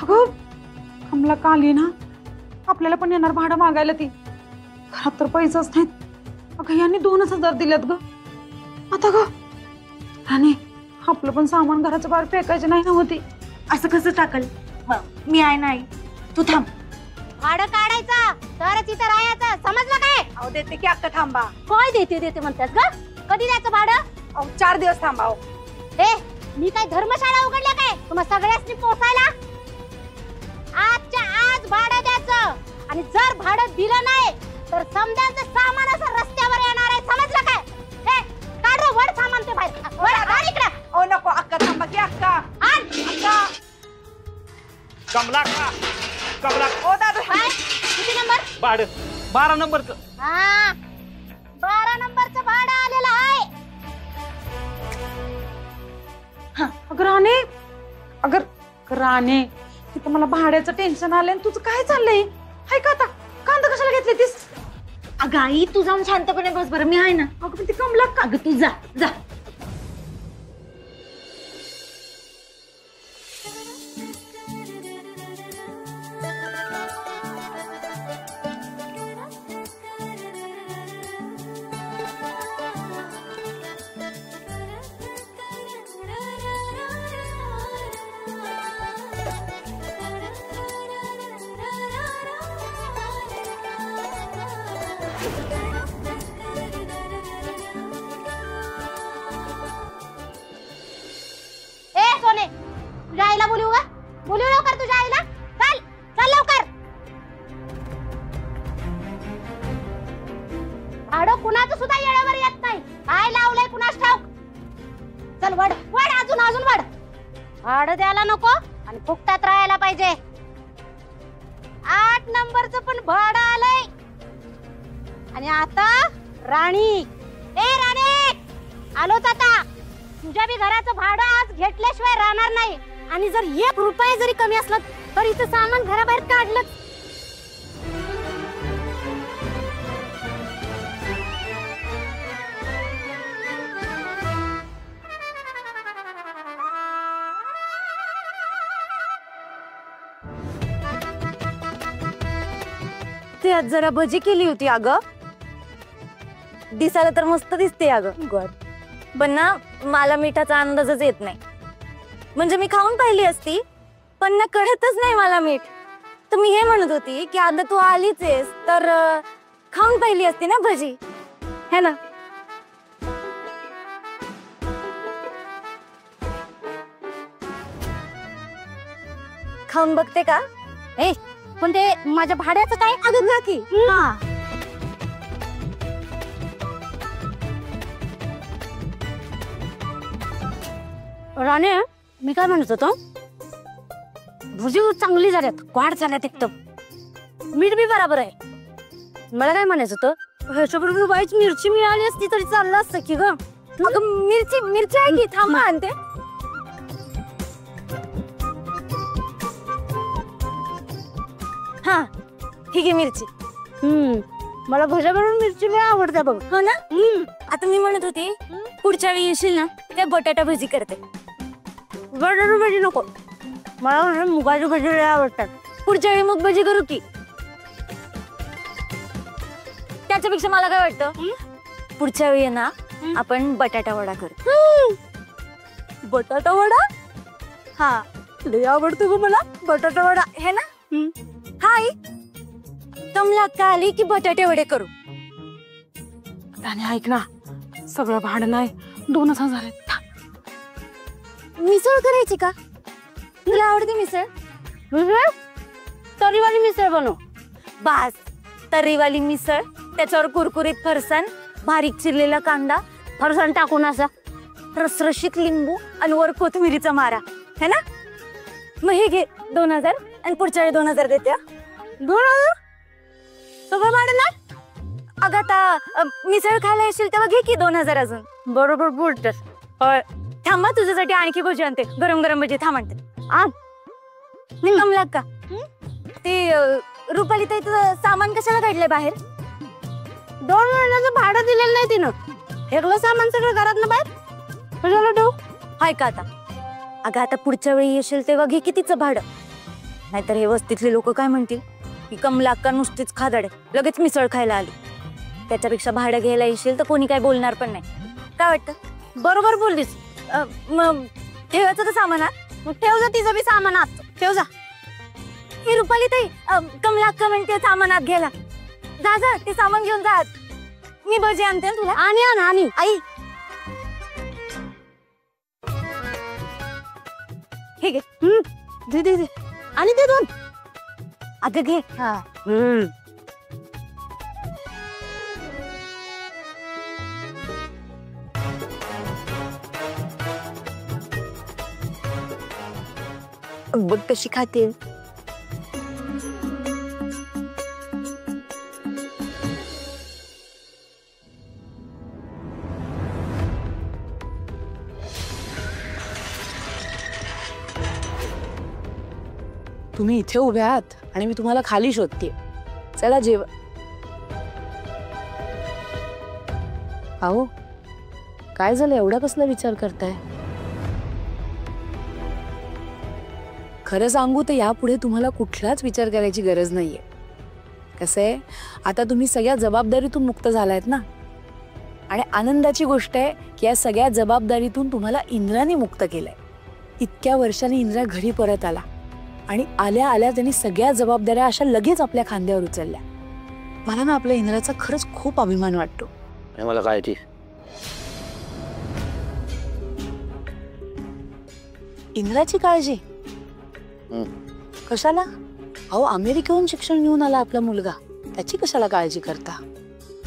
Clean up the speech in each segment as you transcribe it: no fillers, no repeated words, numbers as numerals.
अगं कमला काल आहे ना, आपल्याला पण येणार भाडं मागायला ती. घरात तर पैसाच नाहीत. अगं यांनी 2,000 दिल्यात ग. आता ग राणे, आपलं पण सामान घराच्या बाहेर फेकायचे नाही ना होती. असं कसं टाकल? मी आहे नाही, तू थांब. भाडं काढायचं तरच इथं राहायचं, समजलं काय? अहो देते की अक्का, थांबा. काय देते म्हणतेस ग? कधी द्यायचं भाडं? अहो 4 दिवस थांबा. ए मी काय धर्मशाळा उघडल्या काय तुम्हा सगळ्यांनी पोसायला? आजच्या आज भाडं द्यायचं, आणि जर भाडं दिलं नाही तर समजायचं सामान असं रस्त्यावर येणार आहे, समजलं काय? ए काढ रे, वड सामान ते बाहेर. वड आण इकडे. ओ नको अक्का, थांबा की अक्का. आण अक्का. कमला का कमला. ओ दादा. काय किती नंबर? भाडं 12 नंबरचं. हा 12 नंबरचं भाडं आलेलं आहे. अगं राणे, अगर राणे तिथं मला भाड्याचं टेन्शन आलंय. तुझं काय चाललंय? हाय का आता कांदा कशाला घेतली तीस? अगं आई तू जाऊन शांतपणे बस बरं, मी आहे ना. अगं पण ती कमला का? अगं तू जा जा. ए सोने, तुझ्या आईला बोलवू का? बोलवू लवकर तुझ्या आईला. चल चल लवकर. भाडं कुणाचं सुद्धा येळेवर येत नाही. काय लावलंय कुणास ठाऊक. चल वड वड, अजून वड. भाडं द्यायला नको आणि फुकटात राहायला पाहिजे. 8 नंबरचं पण भाडं आलंय. आणि आता राणी, ए राणी आलोच आता. तुझ्या बी घराचं भाडं आज घेतल्याशिवाय राहणार नाही. आणि जर 1 रुपया जरी कमी असला तर इथं सामान घराबाहेर काढलं. ते आज जरा भजी केली होती अगं, दिसायला तर मस्त दिसते अगं. पण ना मला मिठाचा अंदाजच येत नाही. म्हणजे मी खाऊन पाहिली असती पण ना कळतच नाही मला मीठ. तर मी हे म्हणत होती की आता तू आलीच आहेस तर खाऊन पाहिली असती ना भजी, है ना? खाऊन बघते का? ए पण ते माझ्या भाड्याचं काय? अगं ना की. हा राणे, मी काय म्हणत होतो, भजी चांगली झाल्यात, वाढ झाल्यात एकदम. मीठ बी बरोबर आहे. मला काय म्हणायचं होतं, ह्याच्याबरोबर बाईच मिरची मिळाली असती तरी चाललं असतं की ग. अगं मिरची आहे की, थांबा आणते. हा ठीक आहे मिरची. मला भज्याबरोबर मिरची मी आवडते बघ. हो ना. आता मी म्हणत होती पुढच्या वेळी येशील ना त्या बटाटा भजी करते. बटाटा भजी नको, मला मुगाची भजी लय आवडतात. पुढच्या वेळी मग भजी करू की. त्याच्यापेक्षा मला काय वाटतं, पुढच्या वेळी ना आपण बटाटा वडा करू. बटाटा वडा? हा लय आवडतो ग मला बटाटा वडा. है ना? हाय कमला का आली की बटाटे वडे करू. राणे ऐक ना, सगळं भाडं नाही 2,000 आहेत. मिसळ करायची का? तुला आवडते मिसळ? तरीवाली मिसळ बनव. बास, तर्रीवाली मिसळ, त्याच्यावर कुरकुरीत फरसाण, बारीक चिरलेला कांदा, फरसाण टाकून असा रसरशीत लिंबू आणि वर कोथिंबीरीचा मारा, है ना? मग हे घे 2,000 आणि पुढच्या वेळी 2,000 देते. 2,000 सगळं भाडं ना? अगं आता मिसळ खायला येशील तेव्हा घे की 2,000 अजून. बरोबर बोलतेस. थांबा तुझ्यासाठी आणखी भजी आणते, गरम गरम भजी. थांब आणते. कमला का ते रुपाली ताई तुझं सामान कशाला काढलंय बाहेर? 2 महिन्याचं भाडं दिलेलं नाही तिनं. एकलं सामान सगळं घरात ना बाहेर कशाला ठेवू? हाय का आता? अगं आता पुढच्या वेळी येशील तेव्हा घे की तिचं भाडं. नाहीतर हे वस्तीतले लोक काय म्हणतील की कमला अक्का नुसतीच खादाडे, लगेच मिसळ खायला आली. त्याच्यापेक्षा भाडं घ्यायला येशील तर कोणी काय बोलणार पण नाही. काय वाटतं? बरोबर बोललीस. मग ठेवायचं तर सामानात, मग ठेव जा तिचं बी सामानात, ठेव जा. ही रुपाली ताई, कमला अक्का म्हणते सामानात घ्यायला. जा जा, ते सामान घेऊन जा. मी भजी आणते तुला. आणि आई हे घे. दे दे दे आणि दे 2. अगं घे. बघ कशी खाते. तुम्ही इथे उभे आहात आणि मी तुम्हाला खाली शोधते. चला जेव. अहो काय झालं, एवढा कसला विचार करताय? खरं सांगू तर यापुढे तुम्हाला कुठलाच विचार करायची गरज नाहीये. कसं आहे, आता तुम्ही सगळ्या जबाबदारीतून मुक्त झालायत ना. आणि आनंदाची गोष्ट आहे की या सगळ्या जबाबदारीतून तुम्हाला इंद्राने मुक्त केलंय. इतक्या वर्षांनी इंद्रा घरी परत आला आणि आल्या आल्या त्यांनी सगळ्या जबाबदाऱ्या अशा लगेच आपल्या खांद्यावर उचलल्या. मला ना आपल्या इंद्राचा खरंच खूप अभिमान वाटतो. मला काय ती इंद्राची काळजी कशाला? अहो अमेरिकेहून शिक्षण घेऊन आला आपला मुलगा, त्याची कशाला काळजी करता?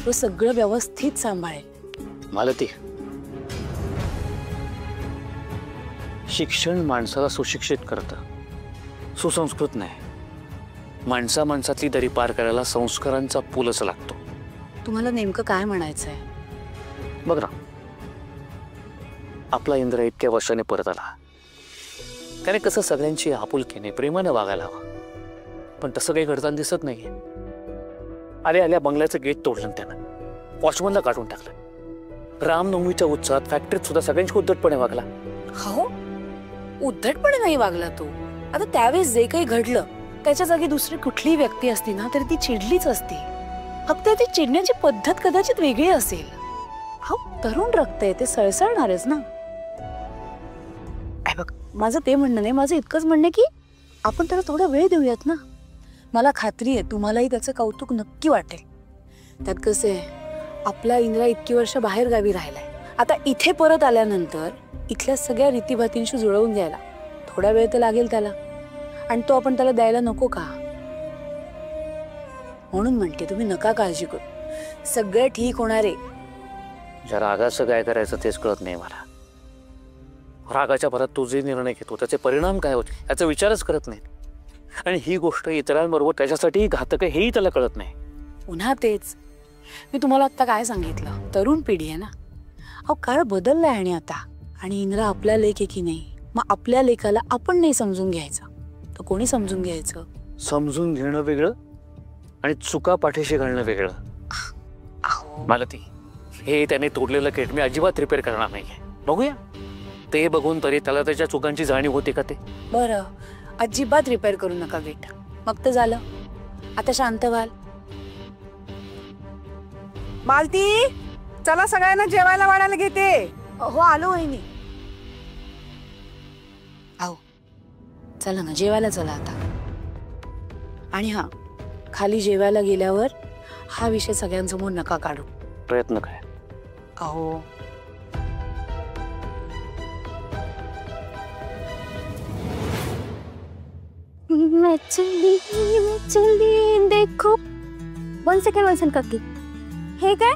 तो सगळं व्यवस्थित सांभाळेल. मला ती शिक्षण माणसाला सुशिक्षित करतं, सुसंस्कृत नाही. माणसा माणसातली दरी पार करायला संस्कारांचा पूलच लागतो. तुम्हाला नेमकं काय म्हणायचंय? बघ ना, आपला इंद्र इतक्या वर्षाने परत आला. त्याने कसं सगळ्यांची आपुलकीने प्रेमाने वागायला हवं, पण तसं काही घडताना दिसत नाहीये. आल्या आल्या बंगल्याचं गेट तोडलं त्यानं, वॉचमनला काढून टाकलं. रामनवमीच्या उत्सवात फॅक्टरीत सुद्धा सगळ्यांची उद्धटपणे वागला. हो, उद्धटपणे नाही वागला तो. आता त्यावेळेस जे काही घडलं त्याच्या जागी दुसरी कुठलीही व्यक्ती असती ना तरी ती चिडलीच असती. फक्त ती चिडण्याची पद्धत कदाचित वेगळी असेल. हा तरुण रक्त आहे, ते सळसळणारच ना. बघ, माझं ते म्हणणं नाही, माझं इतकंच म्हणणं की आपण त्याला थोडा वेळ देऊयात ना. मला खात्री आहे तुम्हालाही त्याचं कौतुक नक्की वाटेल. त्यात कसं आहे, आपला इंद्रा इतकी वर्ष बाहेर गावी राहिलाय. आता इथे परत आल्यानंतर इथल्या सगळ्या रीतीभातींशी जुळवून घ्यायला थोडा वेळ तर लागेल त्याला. आणि तो आपण त्याला द्यायला नको का? म्हणून म्हणते तुम्ही नका काळजी करू, सगळं ठीक होणार आहे. ज्या रागाचं काय करायचं तेच कळत नाही मला. रागाच्या भरात तू जे निर्णय घेतो त्याचे परिणाम काय होते याचा विचारच करत नाही. आणि ही गोष्ट इतरांबरोबर त्याच्यासाठी घातक आहे हेही त्याला कळत नाही. पुन्हा तेच मी तुम्हाला आता काय सांगितलं, तरुण पिढी आहे ना. अहो काळ बदललाय आणि आता, आणि इंद्रा आपला लेख आहे की नाही, मग आपल्या लेखाला आपण नाही समजून घ्यायचं तर कोणी समजून घ्यायचं? समजून घेणं वेगळं आणि चुका पाठीशी घालणं वेगळं. मला ती हे त्याने तोडलेलं गेट मी अजिबात रिपेअर करणार नाहीये. बघूया ते बघून तरी त्याला त्याच्या चुकांची जाणीव होते का ते. बरं, अजिबात रिपेअर करू नका गेट. मग तर झालं, आता शांत व्हाल. मालती, चला सगळ्यांना जेवायला वाढायला घेते. हो आलो वहिनी. आओ चला ना, जेवायला चला आता. आणि हा, खाली जेवायला गेल्यावर हा विषय सगळ्यांसमोर नका काढू. प्रयत्न काय? अहो मैं चली देखो. 1 सेकंड काकी, हे काय?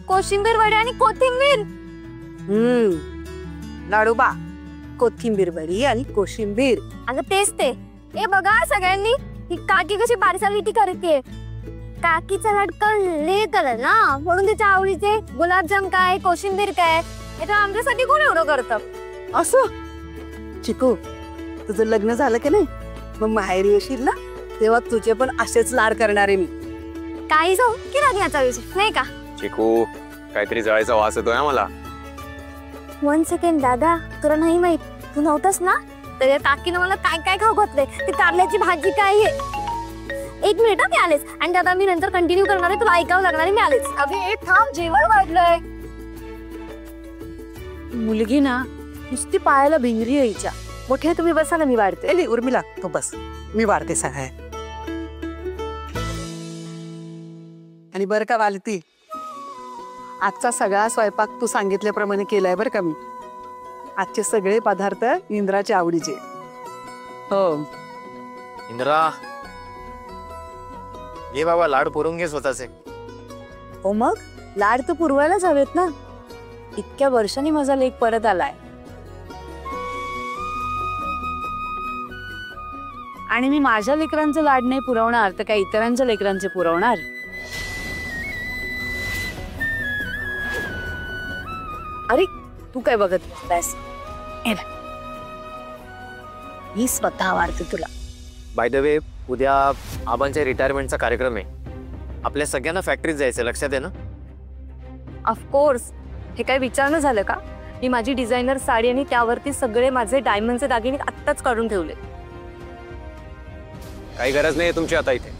कोशिंबीर वडे आणि कोथिंबीर. लाडूबा, कोथिंबीर बरी आणि कोशिंबीर. अगं तेच ते. हे बघा सगळ्यांनी, ही काकी कशी पार्सलिटी करते. काकीचा लटकन ले कलर ना, म्हणून तिच्या आवडीचे गुलाबजाम काय, कोशिंबीर काय, हे तर आमच्यासाठी कोण एवढं करतं? असं चिकू, तुझं लग्न झालं की नाही, मग माहेरी येशील ना तेव्हा तुझे पण असेच लाड करणार आहे मी. काही जाऊ की लग्नाचा विषय नाही का? चिकू, काहीतरी जळायचा वास येतोय मला. 1 सेकंड दादा, तुला नाही माहित, तू नव्हतास ना तर या काकीनं मला काय काय खाऊ घातलंय, ती कारल्याची भाजी काय आहे. एक मिनिट मी आलेच, आणि दादा मी नंतर कंटिन्यू करणार आहे, तुला ऐकावं लागणार आहे, मी आलेच. अगे थांब, जेवण वाढलंय. मुलगी ना नुसती पायाला भिंगरी यायच्या. मोठ्या तुम्ही बसा ना, मी वाढते. नाही उर्मिला तू बस, मी वाढते सगळ्या. आणि बरं का वालती, आजचा सगळा स्वयंपाक तू सांगितल्याप्रमाणे केलाय बरं का मी. आजचे सगळे पदार्थ इंद्राच्या आवडीचे. हो इंद्रा, ये बाबा, लाड पुरवून घे स्वतःचे. हो मग लाड तर पुरवायलाच हवेत ना. इतक्या वर्षांनी माझा लेक परत आलाय, आणि मी माझ्या लेकरांचे लाड नाही पुरवणार तर काय इतरांच्या लेकरांचे पुरवणार. अरे तू काय बघत बसलायस? मी स्वतः वाढते तुला. बाय द वे, उद्या आबांच्या रिटायरमेंटचा कार्यक्रम आहे. आपल्या सगळ्यांना फॅक्टरीत जायचं, लक्षात आहे ना? ऑफकोर्स. हे काय विचारणं झालं का? मी माझी डिझायनर साडी आणि त्यावरती सगळे माझे डायमंडचे दागिने आत्ताच काढून ठेवले. काही गरज नाही तुमची आता इथे.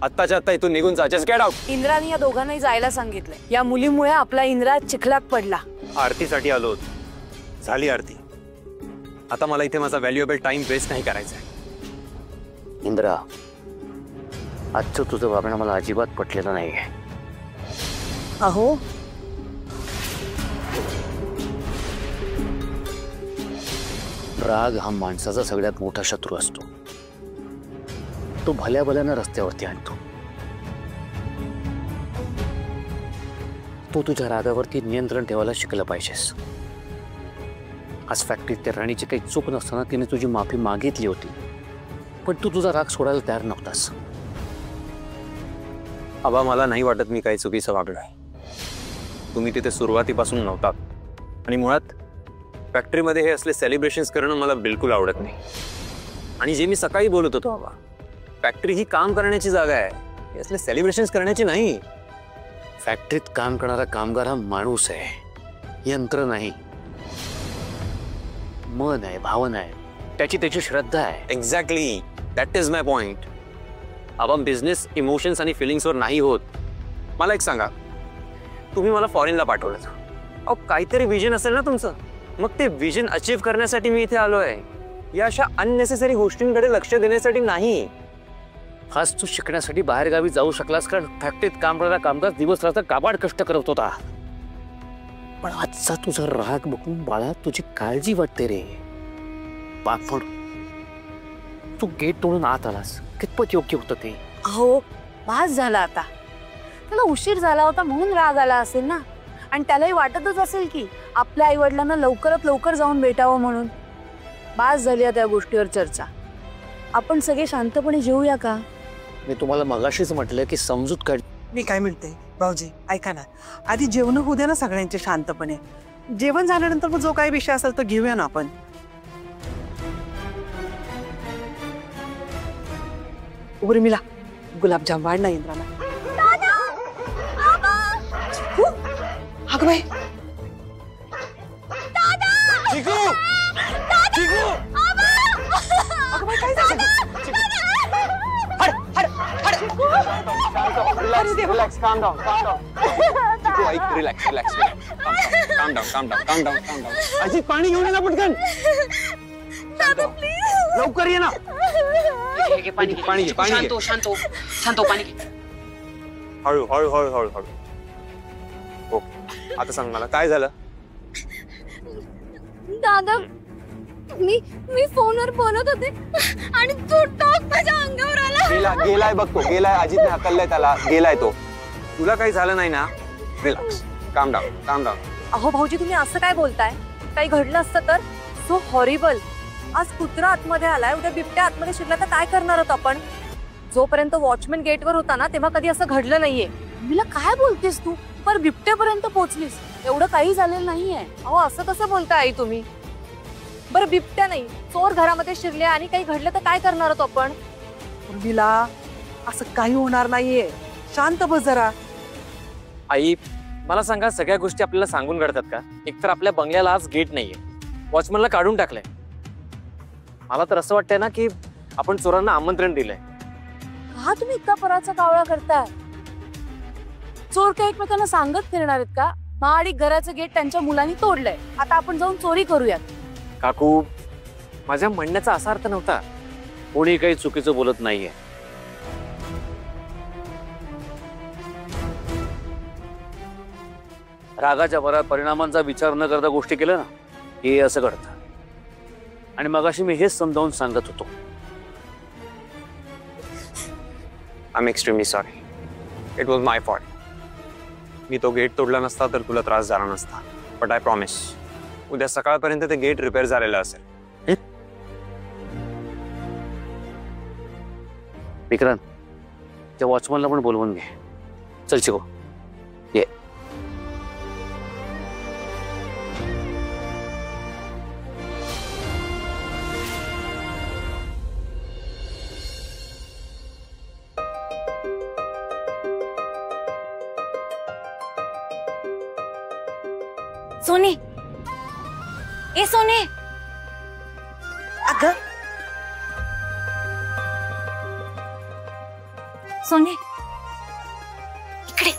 आत्ताच्या आत्ता इथून निघून जा. Just get out. इंद्राने या दोघांनाही जायला सांगितलंय. या मुलीमुळे आपला इंद्रा चिखलात पडला. आरतीसाठी आलो होतो, झाली आरती. आता मला इथे माझा व्हॅल्युएबल टाइम वेस्ट नाही करायचा आहे. इंद्रा, आजचं तुझं वागणं मला अजिबात पटलेलं नाहीये. अहो राग हा माणसाचा सगळ्यात मोठा शत्रू असतो. तो भल्या भल्यानं रस्त्यावरती आणतो. तू तुझ्या रागावरती नियंत्रण ठेवायला शिकलं पाहिजेस. आज फॅक्टरीत त्या राणीची काही चूक नसताना तिने तुझी माफी मागितली होती, पण तू तुझा राग सोडायला तयार नव्हतास. आबा, मला नाही वाटत मी काही चुकीचं वागलोय. तुम्ही तिथे सुरुवातीपासून नव्हतात, आणि मुळात फॅक्टरीमध्ये हे असले सेलिब्रेशन्स करणं मला बिलकुल आवडत नाही. आणि जे मी सकाळी बोलत होतो, आबा, फॅक्टरी ही काम करण्याची जागा आहे, हे असले सेलिब्रेशन्स करण्याची नाही. फॅक्टरीत काम करणारा कामगार हा माणूस आहे, यंत्र नाही. मन आहे, भावना आहे, त्याची श्रद्धा आहे. Exactly, that is my point. Aba, business emotions आणि फिलिंग्सवर नाही होत. मला एक सांगा, तुम्ही मला फॉरेनला पाठवलं, अहो काहीतरी विजन असेल ना तुमचं. मग ते विजन अचीव्ह करण्यासाठी मी इथे आलोय, या अशा अननेसेसरी गोष्टींकडे लक्ष देण्यासाठी नाही. आज तू शिकण्यासाठी बाहेर गावी जाऊ शकलास, कारण फॅक्टरीत काम करणारा कामगार दिवस रात्र काबाड कष्ट करत होता. पण आजचा तुझा राग बघून बाळा तुझी काळजी वाटते रे. पण तू गेट तोडून आत आलास, कितपत योग्य होतं ते? अहो वास झाला. आता त्याला उशीर झाला होता म्हणून राग आला असेल ना. आणि त्यालाही वाटतच असेल की आपल्या आई वडिलांना लवकरात लवकर जाऊन भेटावं म्हणून. बास झाली त्या गोष्टीवर चर्चा. आपण सगळे शांतपणे जेवूया का? मी तुम्हाला मगाशीच म्हटलं की समजूत काढ. मी काय म्हणते भाऊजी, ऐका ना, आधी जेवण होऊ द्या ना सगळ्यांचे शांतपणे. जेवण झाल्यानंतर मग जो काही विषय असेल तो घेऊया ना आपण. उर्मिला, गुलाबजाम वाढ ना इंद्राला. अगं बाई, चिकू! चिकू! अगं बाई, काय झालं? Relax, calm down. चिकू, ऐक, relax. Calm down. अजित, पाणी घेऊन ये ना पटकन. लवकर ये ना. पाणी घे. शांत हो, पाणी घे. हळू. ओके, आता सांग मला काय झालं. दादा, मी फोनवर बोलत होते आणि तो टॉक माझ्या अंगावर आला. गेलाय बघ तो, गेलाय. अजितने हकललाय त्याला, गेलाय तो. तुला काही झालं नाही ना? रिलॅक्स, काम डाऊन. अहो भाऊजी, तुम्ही असं काय बोलताय? काही घडलं असतं तर? So horrible. आज कुत्रा आतमध्ये आलाय, उद्या बिबट्या आतमध्ये शिरला तर काय करणार आहोत आपण? जोपर्यंत वॉचमॅन गेटवर होता ना, तेव्हा कधी असं घडलं नाहीये. मीला काय बोलतेस तू? पर बिबट्यापर्यंत पोहोचलीस, एवढं काही झालेलं नाहीये. अहो असं कसं बोलताय आई तुम्ही? बरं बिबट्या नाही, चोर घरामध्ये शिरले आणि काही घडलं तर काय करणार आहोत आपण? उर्मिला, असं काही होणार नाहीये, शांत बस जरा. आई, मला सांगा, सगळ्या गोष्टी आपल्याला सांगून घडतात का? एकतर आपल्या बंगल्याला आज गेट नाहीये, वॉचमनला काढून टाकलंय. मला तर असं वाटतंय ना की आपण चोरांना आमंत्रण दिलंय. हा तुम्ही इतका पराचा कावळा करताय? चोर काय एकमेकांना सांगत फिरणार आहेत का? महाडी घराचं गेट त्यांच्या मुलांनी तोडलंय, आता आपण जाऊन चोरी करूयात. काकू, माझ्या म्हणण्याचा असा अर्थ नव्हता. कोणी काही चुकीचं बोलत नाहीये. रागाच्या भरात परिणामांचा विचार न करता गोष्टी केल्या ना, हे असं घडतं. आणि मगाशी मी हेच समजावून सांगत होतो. I am extremely sorry. It was my fault. मी तो गेट तोडला नसता तर तुला त्रास झाला नसता. बट आय प्रॉमिस, उद्या सकाळपर्यंत ते गेट रिपेअर झालेलं असेल. विक्रांत, त्या वॉचमनला पण बोलवून घे. चल चिको, ये. सोने, ए सोने, अगं सोने, इकडे.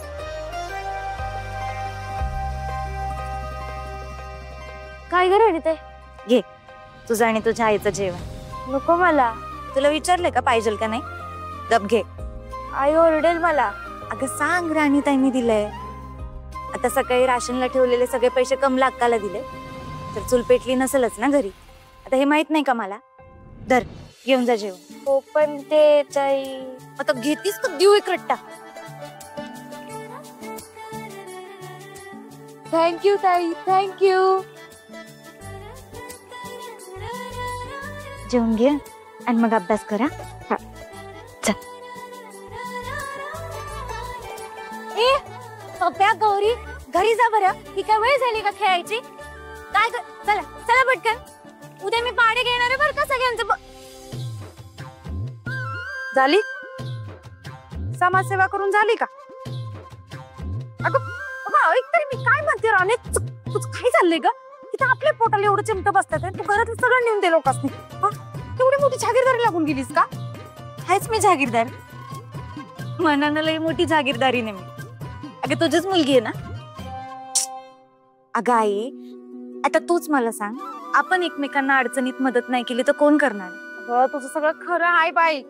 काय गं ते? घे तुझं आणि तुझ्या आईचं जेवण. नको मला. तुला विचारलंय का पाहिजे का नाही? गप घे. आई ओरडेल मला. अगं सांग राणीताईंनी दिलंय. आता सकाळी राशनला ठेवलेले सगळे पैसे कमला अक्काला दिले तर चूल पेटली नसेलच ना घरी. आता हे माहित नाही का मला? धर, घेऊन जा जेवण. हो पण ते ताई, आता घेतीस का देऊ इकडटा? थँक्यू ताई, थँक्यू. जेवून घे आणि मग अभ्यास करा. हा चल. ए पप्या, गौरी, घरी जा बरं. ही काय वेळ झाली का खेळायची? काय चला चला पटकन. उद्या मी पाडे घेणार आहे बरं का सगळ्यांचं. झाली समाजसेवा करून झाली का? अगं बाबा, ऐक तरी मी काय म्हणते राणे, तुझं काय चाललंय ग? तिथे आपल्या पोटाला एवढं चिमट बसतात आणि तू घरातलं सगळं नेऊन दे लोकांनी. एवढी मोठी जागीरदारी लागून गेलीस का? आहेच मी जागीरदार. मनानं लई मोठी जागीरदारी नाही मी. अगं तुझीच मुलगी आहे ना? अगं आई, आता तूच मला सांग, आपण एकमेकांना अडचणीत मदत नाही केली तर कोण करणार? तुझं सगळं खरं आहे बाई,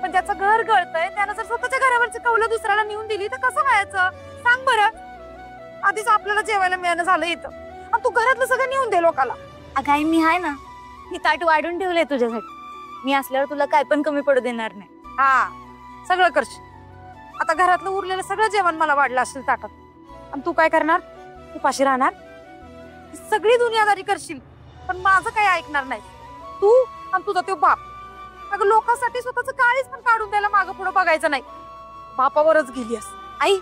पण त्याचं घर गळतंय. त्यानं जर स्वतःच्या घरावरची कौलं दुसऱ्याला नेऊन दिली तर कसं व्हायचं? सांग बरं. आधीच आपल्याला जेवायला मिळणं झालं इथं आणि तू घरातलं सगळं नेऊन दे लोकाला. अगं आई, मी आहे ना. मी ताट वाढून ठेवलंय तुझ्यासाठी. मी असल्यावर तुला काय पण कमी पडू देणार नाही. हा, सगळं करशील. आता घरातलं उरलेलं सगळं जेवण मला वाढलं असेल ताटात आणि तू काय करणार? उपाशी राहणार? सगळी दुनियादारी करशील पण माझं काही ऐकणार नाही तू आणि तुझा तो बाप. अगं लोकांसाठी स्वतःच काळीच पण काढून द्यायला मागं पुढे बघायचं नाही. बापावरच गेलीस. आई,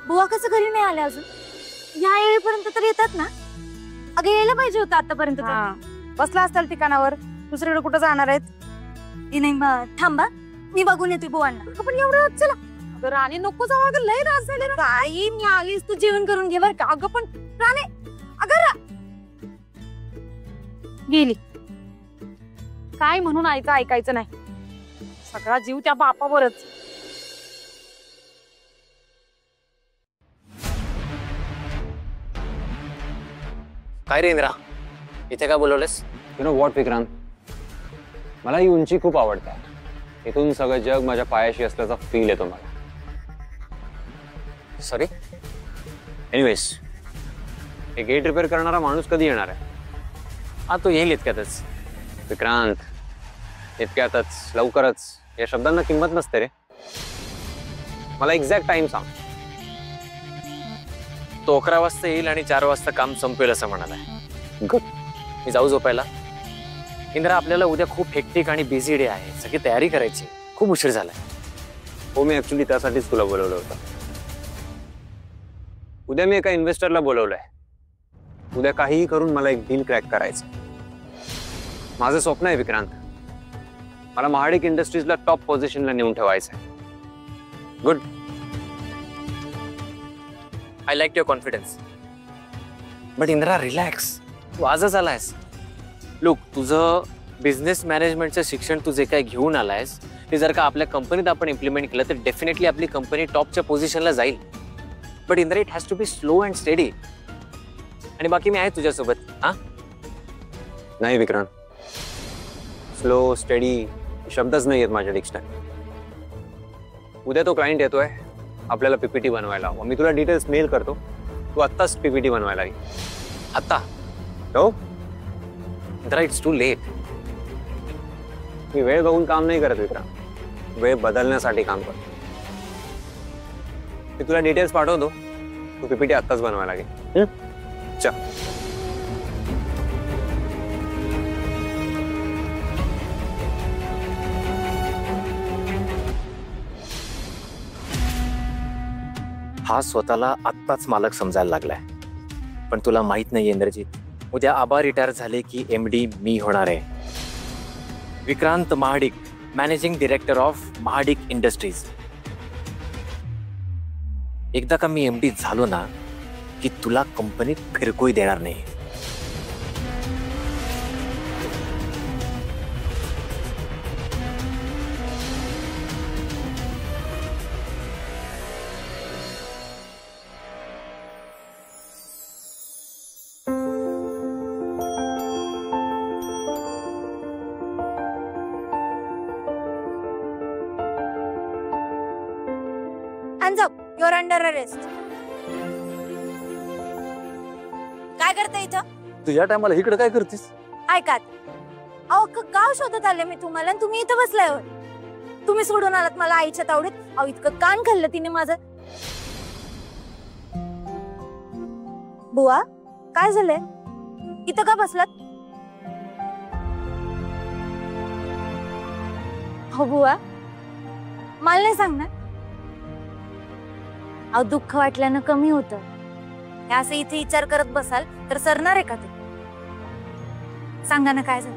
बुवा कसं घरी नाही आले अजून? या वेळेपर्यंत तर येतात ना? अगं यायला पाहिजे होतं आतापर्यंत. बसला असतील ठिकाणावर, दुसरीकडे कुठं जाणार आहेत? नाही थांबा, मी बघून येते बुवांना. पण एवढं चला. अगं राणी नको जाऊ. अगं लय रास झाले ना. आई, मी आलीस, तू जेवण करून घे बर का. अगं पण राणी, अगं गेली काय म्हणून आईचं ऐकायचं नाही. सगळा जीव त्या बापावरच. काय रे इंद्रा, इथे काय बोलवलेस? यु नो व्हॉट विक्रांत, मला ही उंची खूप आवडते. इथून सगळं जग माझ्या पायाशी असल्याचा फील येतो मला. सॉरी. एनिवेज, हे गेट रिपेअर करणारा माणूस कधी येणार आहे? हा, तो येईल इतक्यातच. विक्रांत, इतक्यातच, लवकरच या शब्दांना किंमत नसते रे. मला एक्झॅक्ट टाइम सांग. तो 11 वाजता येईल आणि 4 वाजता काम संपेल असं म्हणालाय. गुड. मी जाऊ झोपायला. इंद्रा, आपल्याला उद्या खूप हेक्टिक आणि बिझी डे आहे. सगळी तयारी करायची. खूप उशीर झालाय. हो, मी ऍक्च्युली त्यासाठीच तुला बोलवलं होतं. उद्या मी एका इन्व्हेस्टरला बोलवलंय. उद्या काहीही करून मला एक डील क्रॅक करायचं. माझं स्वप्न आहे विक्रांत, मला महाडिक इंडस्ट्रीजला टॉप पोझिशनला नेऊन ठेवायचं आहे. Good. I like your confidence. But Indra, relax. तू आजच आलायस. लुक, तुझं बिझनेस मॅनेजमेंटचं शिक्षण तू जे काय घेऊन आलायस ते जर का आपल्या कंपनीत आपण इम्प्लिमेंट केलं तर डेफिनेटली आपली कंपनी टॉपच्या पोझिशनला जाईल. But Indra it has to be slow and steady. आणि बाकी मी आहे तुझ्यासोबत. हा नाही विक्रांत, स्लो स्टडी शब्दच नाही आहेत माझ्या डिक्शनरी. उद्या तो क्लायंट येतोय आपल्याला पीपीटी बनवायला. मग मी तुला डिटेल्स मेल करतो, तू आत्ताच पीपीटी बनवायला लागेल. आत्ता हो इंद्रा, इट्स टू लेट. मी वेळ बघून काम नाही करत विक्रांत, वेळ बदलण्यासाठी काम करतो. मी तुला डिटेल्स पाठवतो, तू पीपीटी आत्ताच बनवायला लागेल. चल. हा स्वतःला आत्ताच मालक समजायला लागलाय, पण तुला माहित नाही इंद्रजीत, उद्या आबा रिटायर झाले की MD मी होणार आहे. Vikrant Mahadik, managing director of Mahadik industries. एकदा का मी MD झालो ना की तुला कंपनीत फिरकोई देणार नाही. Hands up, you're under arrest. काय करते इथं? तुझ्या टायमाला इकडे काय करतीस? ऐकात अहो गाव शोधत आले मी तुम्हाला आणि तुम्ही इथं बसलाय होय. तुम्ही सोडून आलात मला आईच्या तावडीत. अहो इतकं कान खाल्लं तिने माझं. बुवा काय झालंय? इथं का बसलात? हो बुवा मला नाही सांगणार. अहो दुःख वाटल्यानं कमी होतं. असं इथे विचार करत बसाल तर सरणार आहे का ते? सांगा ना काय झालं.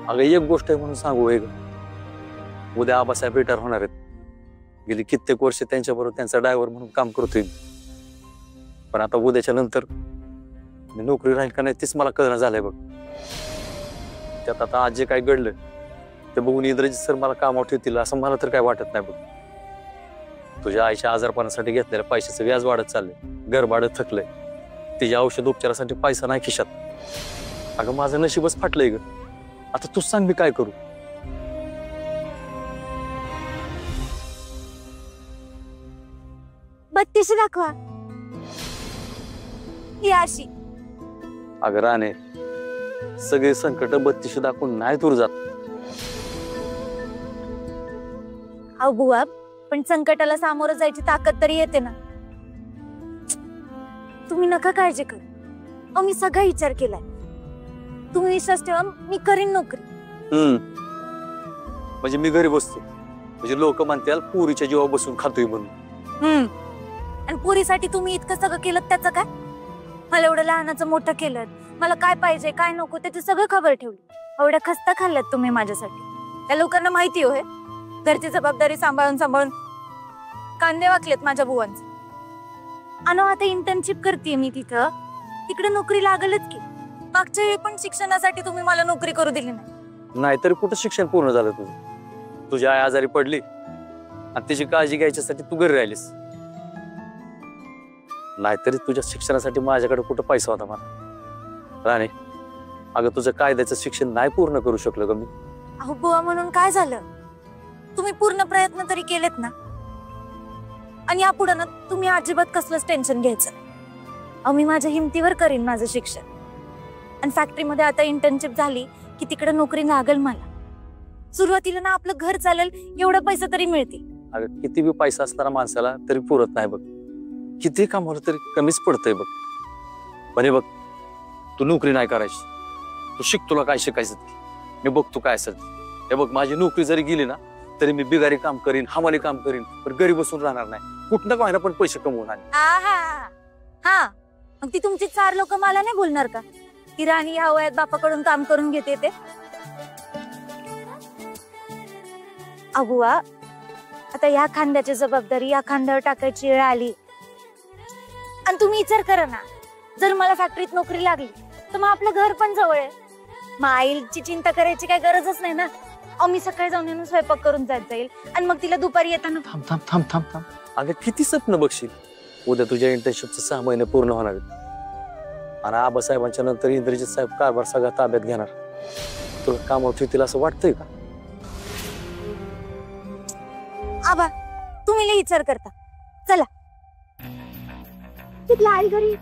अगं एक गोष्ट आहे म्हणून सांगू एक, उद्या आबासाहेब रिटायर होणार आहेत. गेली कित्येक वर्ष त्यांच्याबरोबर त्यांचा ड्रायव्हर म्हणून काम करतोय, पण आता उद्याच्या नंतर मी नोकरी राहील का नाही तेच मला कळणं झालंय बघ. त्यात आता आज जे काय घडलं ते बघून इंद्रजीत सर मला कामावर ठेवतील असं मला तर काय वाटत नाही बघ. तुझ्या आईच्या आजारपणासाठी घेतलेल्या पैशाचं व्याज वाढत चाललंय, घर भाडं थकलंय, तिच्या औषध उपचारासाठी पैसा नाही खिशात. अगं माझं नशीबच फाटलंय ग. आता तूच सांग मी काय करू. बत्तीशी दाखवा. ही अशी. अगं राणे, सगळे संकट बत्तीशी दाखवून नाही दूर जात. अहो बुवा पण संकटाला सामोरं जायची ताकद तरी येते ना. तुम्ही नका काळजी करू. अहो मी सगळा विचार केलाय. तुम्ही विश्वास ठेवा, मी करीन नोकरी. म्हणजे मी घरी बसतो म्हणजे लोक म्हणतील पुरीच्या जीवा बसून खातोय म्हणून. आणि पुरीसाठी तुम्ही इतकं सगळं केलं त्याचं काय? मला एवढं लहानाचं मोठं केलं, मला काय पाहिजे काय नको त्याची सगळं खबर ठेवली. एवढ्या खस्ता खाल्ल्यात तुम्ही माझ्यासाठी. त्या लोकांना माहिती होय घरची जबाबदारी सांभाळून सांभाळून कांदे वाकलेत माझ्या बुवांचे. आणि आता इंटर्नशिप करते मी तिथं, तिकडे नोकरी लागलच की. मागच्या वेळी पण शिक्षणासाठी तुम्ही मला नोकरी करू दिली नाही. नाहीतरी कुठं शिक्षण पूर्ण झालं तुझं? तुझी आई आजारी पडली आणि तिची काळजी घ्यायच्यासाठी तू घरी राहिलीस. नाहीतरी तुझ्या शिक्षणासाठी माझ्याकडे कुठं पैसा होता मला. राणे अगं तुझं कायद्याचं शिक्षण नाही पूर्ण करू शकलो ग मी. अहो बुवा म्हणून काय झालं? तुम्ही पूर्ण प्रयत्न तरी केलेत ना. आणि यापुढे ना तुम्ही अजिबात कसलंच टेन्शन घ्यायचं नाही. अहो मी माझ्या हिमतीवर करीन माझं शिक्षण. आणि फॅक्टरीमध्ये आता इंटर्नशिप झाली की तिकडे नोकरी लागल मला. सुरुवातीला ना आपलं घर चालेल एवढा पैसा तरी मिळतील. अगं किती बी पैसा असणारा माणसाला तरी पुरत नाही बघ. किती कामावलं तरी कमीच पडतंय बघ. पण हे बघ तू नोकरी नाही करायची, तू शिक, तुला काय शिकायचं मी बघ तू काय असेल. हे बघ माझी नोकरी जरी गेली ना तरी मी बिगारी काम करीन, हमाली काम करीन, पण घरी बसून राहणार नाही. कुठनं का पण पैसे कमवणार. हा मग ती तुमची 4 लोक मला नाही बोलणार का की राणी या वयात बापाकडून काम करून घेते ते? अबुआ आता या खांद्याची जबाबदारी या खांद्यावर टाकायची वेळ आली. आणि तुम्ही विचार करा ना, जर मला फॅक्टरीत नोकरी लागली तर मग आपलं घर पण जवळ आहे. मग आईची चिंता करायची काय गरजच नाही ना. अहो मी सकाळी जाऊन येऊन स्वयंपाक करून जात जाईल आणि मग तिला दुपारी येताना थांब थांब थांब थांब थांब. अगं किती स्वप्न बघशील. उद्या तुझ्या इंटर्नशिपचे 6 महिने पूर्ण होणार आहेत आणि आबासाहेबांच्या नंतर इंद्रजित साहेब कारभार सगळा ताब्यात घेणार. तुला कामावर ठेवतील असं वाटतंय का? आबा तुम्ही लई विचार करता. चला तिथला आई घरी